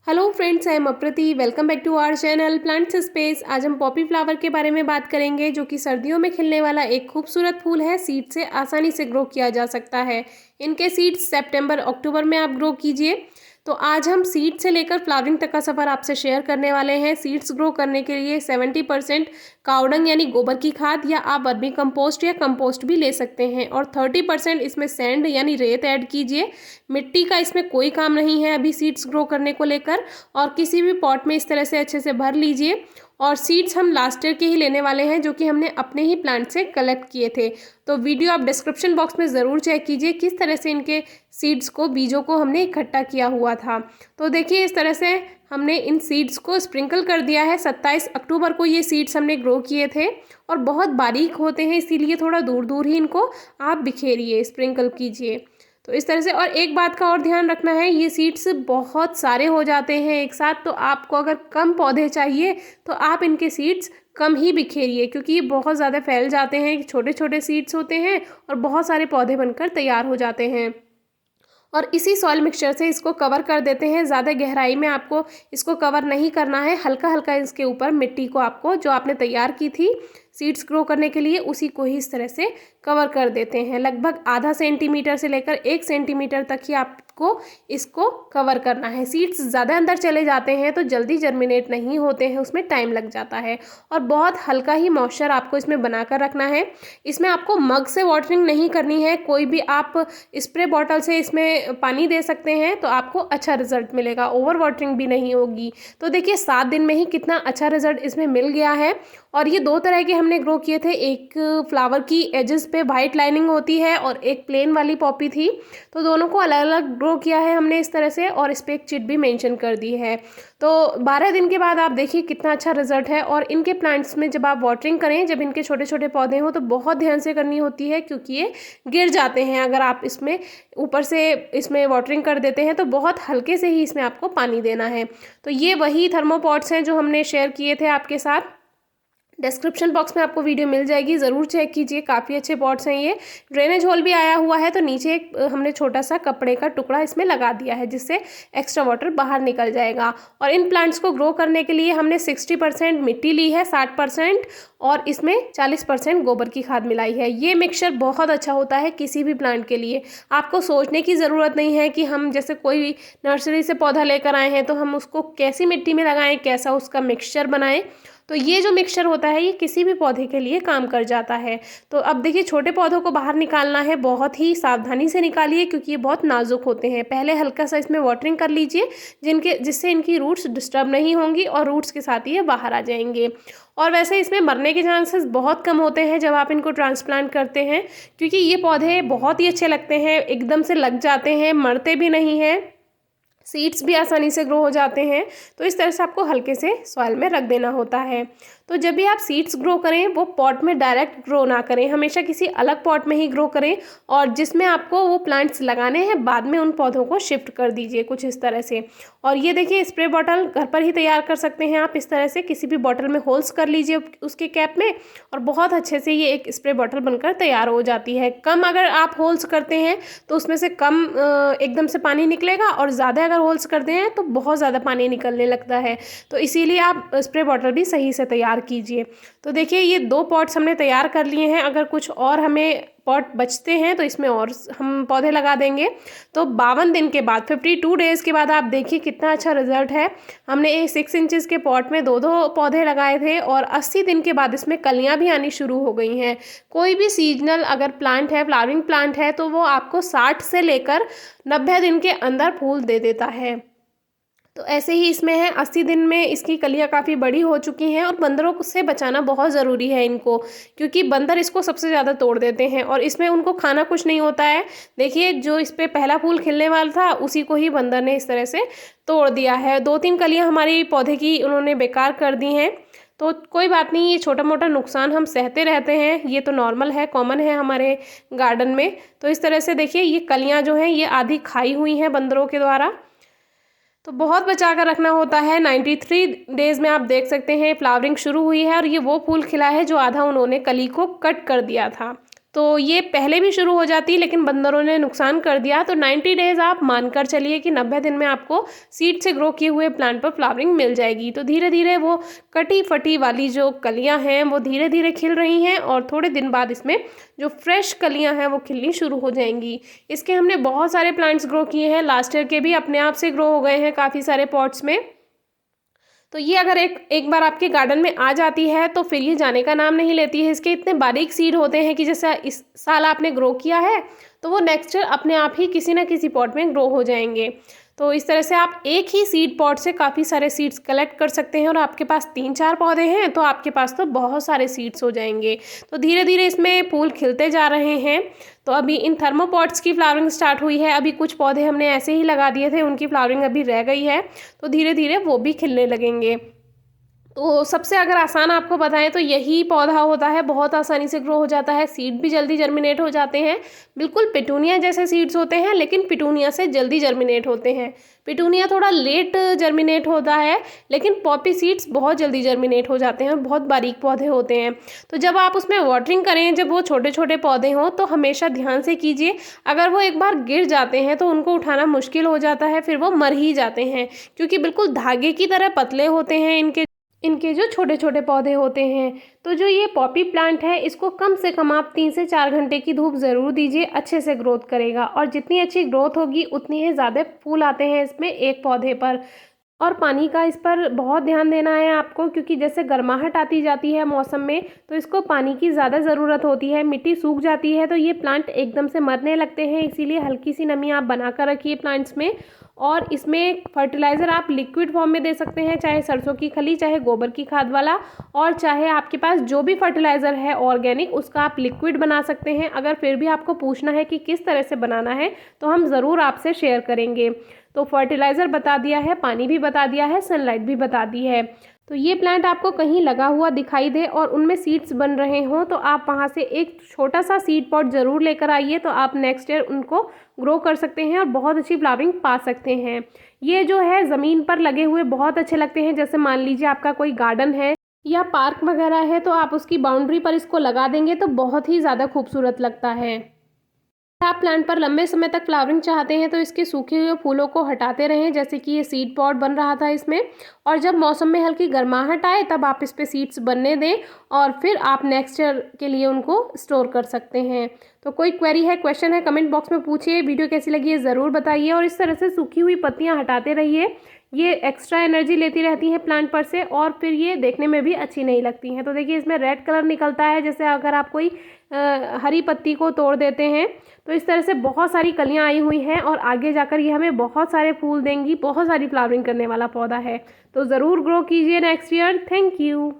Hello friends, I am Aprati. Welcome back to our channel plants space. आज हम Poppy flower के बारे में बात करेंगे, जो कि सर्दियों में खिलने वाला एक खूबसूरत फूल है। सीड से आसानी से ग्रो किया जा सकता है। इनके सीड्स सितंबर अक्टूबर में आप ग्रो कीजिए। तो आज हम सीड से लेकर फ्लावरिंग तक का सफ़र आपसे शेयर करने वाले हैं। सीड्स ग्रो करने के लिए 70% कावडंग यानी गोबर की खाद, या आप वर्मी कंपोस्ट या कंपोस्ट भी ले सकते हैं, और 30% इसमें सैंड यानी रेत ऐड कीजिए। मिट्टी का इसमें कोई काम नहीं है अभी सीड्स ग्रो करने को लेकर। और किसी भी पॉट में इस तरह से अच्छे से भर लीजिए। और सीड्स हम लास्ट ईयर के ही लेने वाले हैं, जो कि हमने अपने ही प्लांट से कलेक्ट किए थे। तो वीडियो आप डिस्क्रिप्शन बॉक्स में ज़रूर चेक कीजिए किस तरह से इनके सीड्स को, बीजों को हमने इकट्ठा किया हुआ था। तो देखिए, इस तरह से हमने इन सीड्स को स्प्रिंकल कर दिया है। 27 अक्टूबर को ये सीड्स हमने ग्रो किए थे, और बहुत बारीक होते हैं, इसीलिए थोड़ा दूर दूर ही इनको आप बिखेरिए, स्प्रिंकल कीजिए। तो इस तरह से। और एक बात का और ध्यान रखना है, ये सीड्स बहुत सारे हो जाते हैं एक साथ। तो आपको अगर कम पौधे चाहिए तो आप इनके सीड्स कम ही बिखेरिए, क्योंकि ये बहुत ज़्यादा फैल जाते हैं। छोटे छोटे सीड्स होते हैं और बहुत सारे पौधे बनकर तैयार हो जाते हैं। और इसी सॉइल मिक्सचर से इसको कवर कर देते हैं। ज़्यादा गहराई में आपको इसको कवर नहीं करना है। हल्का हल्का इसके ऊपर मिट्टी को, आपको जो आपने तैयार की थी सीड्स ग्रो करने के लिए, उसी को ही इस तरह से कवर कर देते हैं। लगभग आधा सेंटीमीटर से लेकर 1 सेंटीमीटर तक ही आपको इसको कवर करना है। सीड्स ज़्यादा अंदर चले जाते हैं तो जल्दी जर्मिनेट नहीं होते हैं, उसमें टाइम लग जाता है। और बहुत हल्का ही मॉइस्चर आपको इसमें बनाकर रखना है। इसमें आपको मग से वाटरिंग नहीं करनी है। कोई भी आप स्प्रे बॉटल से इसमें पानी दे सकते हैं, तो आपको अच्छा रिजल्ट मिलेगा। ओवर वाटरिंग भी नहीं होगी। तो देखिए, 7 दिन में ही कितना अच्छा रिजल्ट इसमें मिल गया है। और ये 2 तरह के हमने ग्रो किए थे। एक फ्लावर की एजेस पे वाइट लाइनिंग होती है, और एक प्लेन वाली पॉपी थी। तो दोनों को अलग अलग ग्रो किया है हमने इस तरह से, और इस पर एक चिट भी मेंशन कर दी है। तो 12 दिन के बाद आप देखिए कितना अच्छा रिजल्ट है। और इनके प्लांट्स में जब आप वाटरिंग करें, जब इनके छोटे छोटे पौधे हों, तो बहुत ध्यान से करनी होती है, क्योंकि ये गिर जाते हैं। अगर आप इसमें ऊपर से इसमें वाटरिंग कर देते हैं, तो बहुत हल्के से ही इसमें आपको पानी देना है। तो ये वही थर्मोपॉट्स हैं जो हमने शेयर किए थे आपके साथ। डिस्क्रिप्शन बॉक्स में आपको वीडियो मिल जाएगी, ज़रूर चेक कीजिए। काफ़ी अच्छे पॉट्स हैं ये। ड्रेनेज होल भी आया हुआ है, तो नीचे एक हमने छोटा सा कपड़े का टुकड़ा इसमें लगा दिया है, जिससे एक्स्ट्रा वाटर बाहर निकल जाएगा। और इन प्लांट्स को ग्रो करने के लिए हमने 60% मिट्टी ली है, 60%, और इसमें 40% गोबर की खाद मिलाई है। ये मिक्सचर बहुत अच्छा होता है किसी भी प्लांट के लिए। आपको सोचने की ज़रूरत नहीं है कि हम जैसे कोई नर्सरी से पौधा लेकर आए हैं तो हम उसको कैसी मिट्टी में लगाएं, कैसा उसका मिक्सचर बनाएं। तो ये जो मिक्सचर होता है, ये किसी भी पौधे के लिए काम कर जाता है। तो अब देखिए, छोटे पौधों को बाहर निकालना है, बहुत ही सावधानी से निकालिए, क्योंकि ये बहुत नाजुक होते हैं। पहले हल्का सा इसमें वाटरिंग कर लीजिए, जिससे इनकी रूट्स डिस्टर्ब नहीं होंगी, और रूट्स के साथ ये बाहर आ जाएंगे। और वैसे इसमें मरने के चांसेस बहुत कम होते हैं जब आप इनको ट्रांसप्लांट करते हैं, क्योंकि ये पौधे बहुत ही अच्छे लगते हैं, एकदम से लग जाते हैं, मरते भी नहीं हैं। सीड्स भी आसानी से ग्रो हो जाते हैं। तो इस तरह से आपको हल्के से सॉइल में रख देना होता है। तो जब भी आप सीड्स ग्रो करें, वो पॉट में डायरेक्ट ग्रो ना करें, हमेशा किसी अलग पॉट में ही ग्रो करें, और जिसमें आपको वो प्लांट्स लगाने हैं, बाद में उन पौधों को शिफ्ट कर दीजिए कुछ इस तरह से। और ये देखिए, स्प्रे बॉटल घर पर ही तैयार कर सकते हैं आप। इस तरह से किसी भी बॉटल में होल्स कर लीजिए उसके कैप में, और बहुत अच्छे से ये एक स्प्रे बॉटल बनकर तैयार हो जाती है। कम अगर आप होल्स करते हैं तो उसमें से कम एकदम से पानी निकलेगा, और ज़्यादा अगर होल्स करते हैं तो बहुत ज़्यादा पानी निकलने लगता है। तो इसीलिए आप स्प्रे बॉटल भी सही से तैयार कीजिए। तो देखिए, ये 2 पॉट्स हमने तैयार कर लिए हैं। अगर कुछ और हमें पॉट बचते हैं तो इसमें और हम पौधे लगा देंगे। तो 52 दिन के बाद, 52 डेज़ के बाद आप देखिए कितना अच्छा रिजल्ट है। हमने एक 6 इंचेस के पॉट में 2-2 पौधे लगाए थे, और 80 दिन के बाद इसमें कलियां भी आनी शुरू हो गई हैं। कोई भी सीजनल अगर प्लांट है, फ्लावरिंग प्लांट है, तो वो आपको 60 से लेकर 90 दिन के अंदर फूल दे देता है। तो ऐसे ही इसमें है, 80 दिन में इसकी कलियां काफ़ी बड़ी हो चुकी हैं। और बंदरों से बचाना बहुत ज़रूरी है इनको, क्योंकि बंदर इसको सबसे ज़्यादा तोड़ देते हैं, और इसमें उनको खाना कुछ नहीं होता है। देखिए, जो इस पर पहला फूल खिलने वाला था, उसी को ही बंदर ने इस तरह से तोड़ दिया है। 2-3 कलियां हमारी पौधे की उन्होंने बेकार कर दी हैं। तो कोई बात नहीं, ये छोटा मोटा नुकसान हम सहते रहते हैं, ये तो नॉर्मल है, कॉमन है हमारे गार्डन में। तो इस तरह से देखिए, ये कलियाँ जो हैं, ये आधी खाई हुई हैं बंदरों के द्वारा। तो बहुत बचा कर रखना होता है। 93 डेज़ में आप देख सकते हैं फ्लावरिंग शुरू हुई है, और ये वो फूल खिला है जो आधा उन्होंने कली को कट कर दिया था। तो ये पहले भी शुरू हो जाती लेकिन बंदरों ने नुकसान कर दिया। तो 90 डेज़ आप मानकर चलिए कि 90 दिन में आपको सीड से ग्रो किए हुए प्लांट पर फ्लावरिंग मिल जाएगी। तो धीरे धीरे वो कटी फटी वाली जो कलियां हैं वो धीरे धीरे खिल रही हैं और थोड़े दिन बाद इसमें जो फ्रेश कलियां हैं वो खिलनी शुरू हो जाएंगी। इसके हमने बहुत सारे प्लांट्स ग्रो किए हैं, लास्ट ईयर के भी अपने आप से ग्रो हो गए हैं काफ़ी सारे पॉट्स में। तो ये अगर एक बार आपके गार्डन में आ जाती है तो फिर ये जाने का नाम नहीं लेती है। इसके इतने बारीक सीड होते हैं कि जैसे इस साल आपने ग्रो किया है तो वो नेक्स्ट ईयर अपने आप ही किसी ना किसी पॉट में ग्रो हो जाएंगे। तो इस तरह से आप एक ही सीड पॉट से काफ़ी सारे सीड्स कलेक्ट कर सकते हैं और आपके पास 3-4 पौधे हैं तो आपके पास तो बहुत सारे सीड्स हो जाएंगे। तो धीरे धीरे इसमें फूल खिलते जा रहे हैं। तो अभी इन थर्मोपॉट्स की फ्लावरिंग स्टार्ट हुई है। अभी कुछ पौधे हमने ऐसे ही लगा दिए थे, उनकी फ्लावरिंग अभी रह गई है, तो धीरे धीरे वो भी खिलने लगेंगे। तो सबसे अगर आसान आपको बताएं तो यही पौधा होता है, बहुत आसानी से ग्रो हो जाता है, सीड भी जल्दी जर्मिनेट हो जाते हैं। बिल्कुल पिटूनिया जैसे सीड्स होते हैं लेकिन पिटूनिया से जल्दी जर्मिनेट होते हैं। पिटूनिया थोड़ा लेट जर्मिनेट होता है लेकिन पॉपी सीड्स बहुत जल्दी जर्मिनेट हो जाते हैं, बहुत बारीक पौधे होते हैं। तो जब आप उसमें वाटरिंग करें, जब वो छोटे छोटे पौधे हों तो हमेशा ध्यान से कीजिए। अगर वो एक बार गिर जाते हैं तो उनको उठाना मुश्किल हो जाता है, फिर वो मर ही जाते हैं क्योंकि बिल्कुल धागे की तरह पतले होते हैं इनके जो छोटे छोटे पौधे होते हैं। तो जो ये पॉपी प्लांट है इसको कम से कम आप 3 से 4 घंटे की धूप ज़रूर दीजिए, अच्छे से ग्रोथ करेगा और जितनी अच्छी ग्रोथ होगी उतनी ही ज़्यादा फूल आते हैं इसमें एक पौधे पर। और पानी का इस पर बहुत ध्यान देना है आपको क्योंकि जैसे गर्माहट आती जाती है मौसम में तो इसको पानी की ज़्यादा ज़रूरत होती है, मिट्टी सूख जाती है तो ये प्लांट एकदम से मरने लगते हैं। इसीलिए हल्की सी नमी आप बना कर रखिए प्लांट्स में। और इसमें फर्टिलाइज़र आप लिक्विड फॉर्म में दे सकते हैं, चाहे सरसों की खली, चाहे गोबर की खाद वाला, और चाहे आपके पास जो भी फर्टिलाइज़र है ऑर्गेनिक उसका आप लिक्विड बना सकते हैं। अगर फिर भी आपको पूछना है कि किस तरह से बनाना है तो हम ज़रूर आपसे शेयर करेंगे। तो फर्टिलाइज़र बता दिया है, पानी भी बता दिया है, सनलाइट भी बता दी है। तो ये प्लांट आपको कहीं लगा हुआ दिखाई दे और उनमें सीड्स बन रहे हों तो आप वहाँ से एक छोटा सा सीड पॉट ज़रूर लेकर आइए, तो आप नेक्स्ट ईयर उनको ग्रो कर सकते हैं और बहुत अच्छी फ्लावरिंग पा सकते हैं। ये जो है ज़मीन पर लगे हुए बहुत अच्छे लगते हैं। जैसे मान लीजिए आपका कोई गार्डन है या पार्क वगैरह है तो आप उसकी बाउंड्री पर इसको लगा देंगे तो बहुत ही ज़्यादा खूबसूरत लगता है। आप प्लांट पर लंबे समय तक फ्लावरिंग चाहते हैं तो इसके सूखे हुए फूलों को हटाते रहें, जैसे कि ये सीड पॉट बन रहा था इसमें, और जब मौसम में हल्की गर्माहट आए तब आप इस पे सीड्स बनने दें और फिर आप नेक्स्ट ईयर के लिए उनको स्टोर कर सकते हैं। तो कोई क्वेरी है, क्वेश्चन है, कमेंट बॉक्स में पूछिए। वीडियो कैसी लगी है ज़रूर बताइए और इस तरह से सूखी हुई पत्तियाँ हटाते रहिए। ये एक्स्ट्रा एनर्जी लेती रहती हैं प्लांट पर से और फिर ये देखने में भी अच्छी नहीं लगती हैं। तो देखिए इसमें रेड कलर निकलता है, जैसे अगर आप कोई हरी पत्ती को तोड़ देते हैं। तो इस तरह से बहुत सारी कलियां आई हुई हैं और आगे जाकर ये हमें बहुत सारे फूल देंगी, बहुत सारी फ्लावरिंग करने वाला पौधा है। तो ज़रूर ग्रो कीजिए नेक्स्ट ईयर। Thank you.